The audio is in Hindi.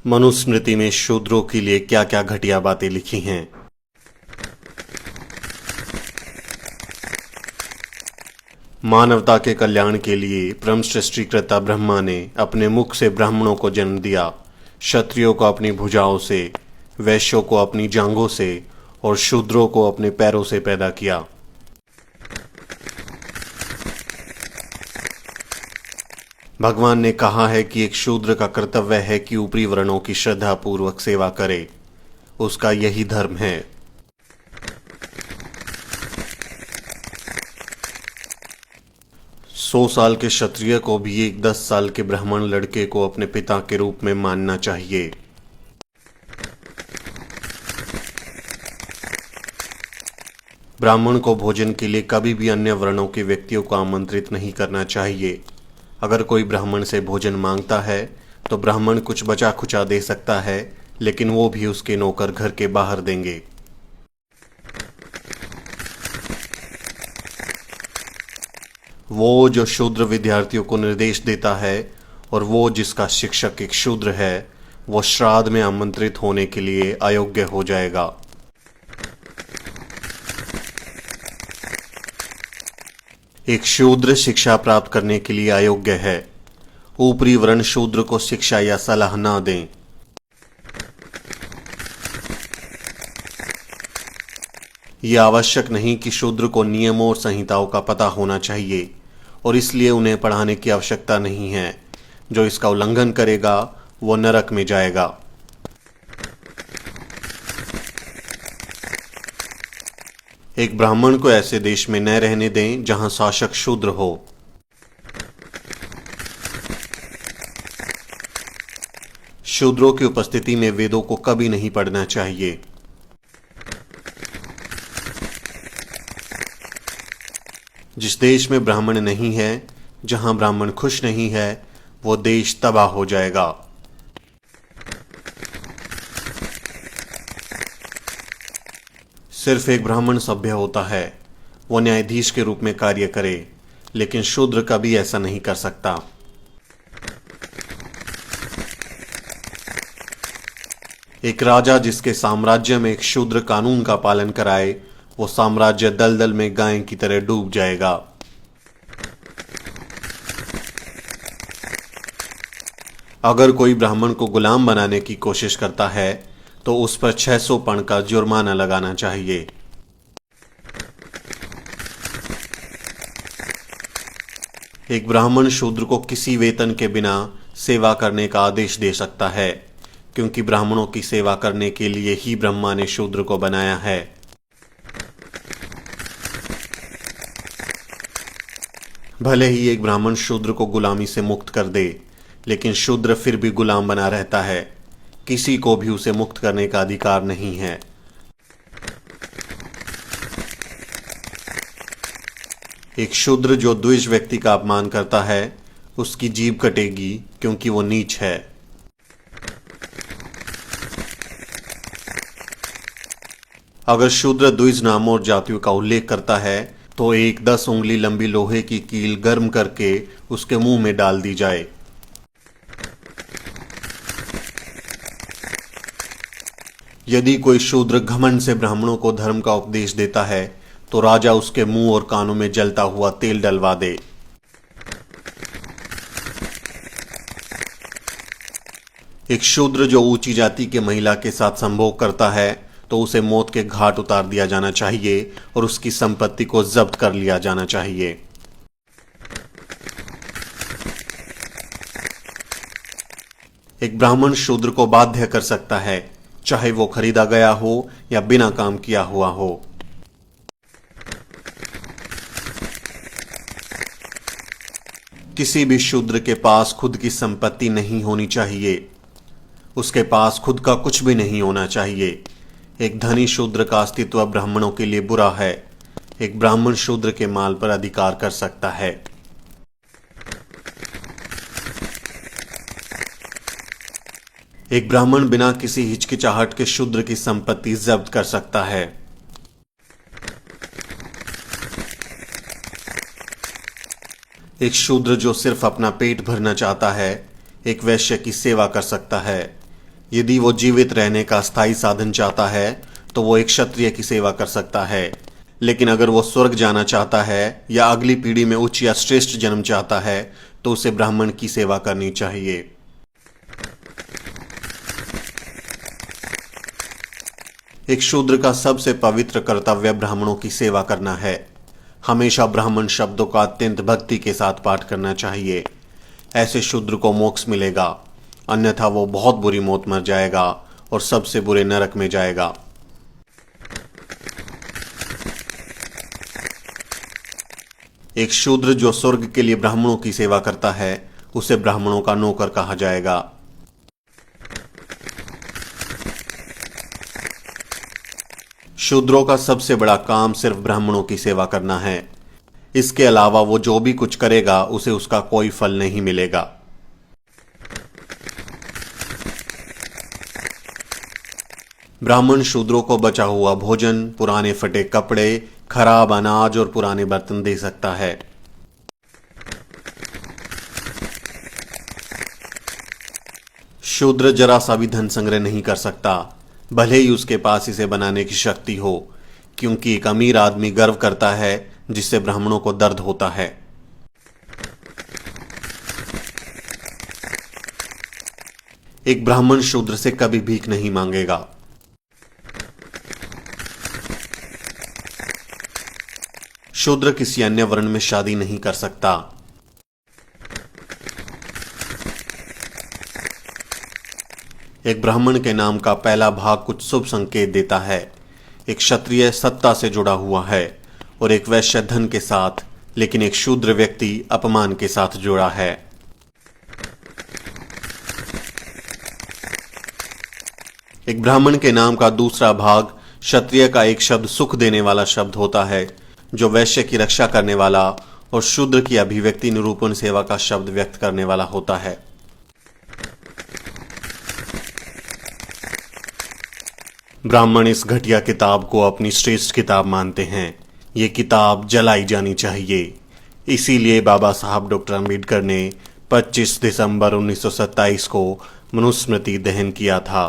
मनुस्मृति में शूद्रों के लिए क्या क्या घटिया बातें लिखी हैं। मानवता के कल्याण के लिए परम सृष्टिकर्ता ब्रह्मा ने अपने मुख से ब्राह्मणों को जन्म दिया, क्षत्रियों को अपनी भुजाओं से, वैश्यों को अपनी जांघों से और शूद्रों को अपने पैरों से पैदा किया। भगवान ने कहा है कि एक शूद्र का कर्तव्य है कि ऊपरी वर्णों की श्रद्धा पूर्वक सेवा करे, उसका यही धर्म है। सौ साल के क्षत्रिय को भी एक 10 साल के ब्राह्मण लड़के को अपने पिता के रूप में मानना चाहिए। ब्राह्मण को भोजन के लिए कभी भी अन्य वर्णों के व्यक्तियों को आमंत्रित नहीं करना चाहिए। अगर कोई ब्राह्मण से भोजन मांगता है तो ब्राह्मण कुछ बचा खुचा दे सकता है, लेकिन वो भी उसके नौकर घर के बाहर देंगे। वो जो शूद्र विद्यार्थियों को निर्देश देता है और वो जिसका शिक्षक एक शूद्र है, वो श्राद्ध में आमंत्रित होने के लिए अयोग्य हो जाएगा। एक शूद्र शिक्षा प्राप्त करने के लिए अयोग्य है। ऊपरी वर्ण शूद्र को शिक्षा या सलाह ना दें। यह आवश्यक नहीं कि शूद्र को नियमों और संहिताओं का पता होना चाहिए और इसलिए उन्हें पढ़ाने की आवश्यकता नहीं है। जो इसका उल्लंघन करेगा वो नरक में जाएगा। एक ब्राह्मण को ऐसे देश में न रहने दें जहां शासक शूद्र हो। शूद्रों की उपस्थिति में वेदों को कभी नहीं पढ़ना चाहिए। जिस देश में ब्राह्मण नहीं है, जहां ब्राह्मण खुश नहीं है, वो देश तबाह हो जाएगा। सिर्फ एक ब्राह्मण सभ्य होता है, वो न्यायाधीश के रूप में कार्य करे, लेकिन शूद्र कभी ऐसा नहीं कर सकता। एक राजा जिसके साम्राज्य में एक शूद्र कानून का पालन कराए, वो साम्राज्य दलदल में गाय की तरह डूब जाएगा। अगर कोई ब्राह्मण को गुलाम बनाने की कोशिश करता है तो उस पर 600 पण का जुर्माना लगाना चाहिए। एक ब्राह्मण शूद्र को किसी वेतन के बिना सेवा करने का आदेश दे सकता है, क्योंकि ब्राह्मणों की सेवा करने के लिए ही ब्रह्मा ने शूद्र को बनाया है। भले ही एक ब्राह्मण शूद्र को गुलामी से मुक्त कर दे, लेकिन शूद्र फिर भी गुलाम बना रहता है। किसी को भी उसे मुक्त करने का अधिकार नहीं है। एक शूद्र जो द्विज व्यक्ति का अपमान करता है, उसकी जीभ कटेगी, क्योंकि वो नीच है। अगर शूद्र द्विज नामों और जातियों का उल्लेख करता है तो एक 10 उंगली लंबी लोहे की कील गर्म करके उसके मुंह में डाल दी जाए। यदि कोई शूद्र घमंड से ब्राह्मणों को धर्म का उपदेश देता है तो राजा उसके मुंह और कानों में जलता हुआ तेल डलवा दे। एक शूद्र जो ऊंची जाति के महिला के साथ संभोग करता है तो उसे मौत के घाट उतार दिया जाना चाहिए और उसकी संपत्ति को जब्त कर लिया जाना चाहिए। एक ब्राह्मण शूद्र को बाध्य कर सकता है, चाहे वो खरीदा गया हो या बिना काम किया हुआ हो। किसी भी शूद्र के पास खुद की संपत्ति नहीं होनी चाहिए। उसके पास खुद का कुछ भी नहीं होना चाहिए। एक धनी शूद्र का अस्तित्व ब्राह्मणों के लिए बुरा है। एक ब्राह्मण शूद्र के माल पर अधिकार कर सकता है। एक ब्राह्मण बिना किसी हिचकिचाहट के शूद्र की संपत्ति जब्त कर सकता है। एक शूद्र जो सिर्फ अपना पेट भरना चाहता है, एक वैश्य की सेवा कर सकता है। यदि वो जीवित रहने का स्थायी साधन चाहता है तो वो एक क्षत्रिय की सेवा कर सकता है, लेकिन अगर वो स्वर्ग जाना चाहता है या अगली पीढ़ी में उच्च या श्रेष्ठ जन्म चाहता है तो उसे ब्राह्मण की सेवा करनी चाहिए। एक शूद्र का सबसे पवित्र कर्तव्य ब्राह्मणों की सेवा करना है। हमेशा ब्राह्मण शब्दों का अत्यंत भक्ति के साथ पाठ करना चाहिए। ऐसे शूद्र को मोक्ष मिलेगा, अन्यथा वो बहुत बुरी मौत मर जाएगा और सबसे बुरे नरक में जाएगा। एक शूद्र जो स्वर्ग के लिए ब्राह्मणों की सेवा करता है उसे ब्राह्मणों का नौकर कहा जाएगा। शूद्रों का सबसे बड़ा काम सिर्फ ब्राह्मणों की सेवा करना है। इसके अलावा वो जो भी कुछ करेगा उसे उसका कोई फल नहीं मिलेगा। ब्राह्मण शूद्रों को बचा हुआ भोजन, पुराने फटे कपड़े, खराब अनाज और पुराने बर्तन दे सकता है। शूद्र जरा सा भी धन संग्रह नहीं कर सकता, भले ही उसके पास इसे बनाने की शक्ति हो, क्योंकि एक अमीर आदमी गर्व करता है जिससे ब्राह्मणों को दर्द होता है। एक ब्राह्मण शूद्र से कभी भीख नहीं मांगेगा। शूद्र किसी अन्य वर्ण में शादी नहीं कर सकता। एक ब्राह्मण के नाम का पहला भाग कुछ शुभ संकेत देता है। एक क्षत्रिय सत्ता से जुड़ा हुआ है और एक वैश्य धन के साथ, लेकिन एक शूद्र व्यक्ति अपमान के साथ जुड़ा है। एक ब्राह्मण के नाम का दूसरा भाग क्षत्रिय का एक शब्द सुख देने वाला शब्द होता है, जो वैश्य की रक्षा करने वाला और शूद्र की अभिव्यक्ति निरूपण सेवा का शब्द व्यक्त करने वाला होता है। ब्राह्मण इस घटिया किताब को अपनी श्रेष्ठ किताब मानते हैं। ये किताब जलाई जानी चाहिए। इसीलिए बाबा साहब डॉक्टर अम्बेडकर ने 25 दिसंबर 1927 को मनुस्मृति दहन किया था।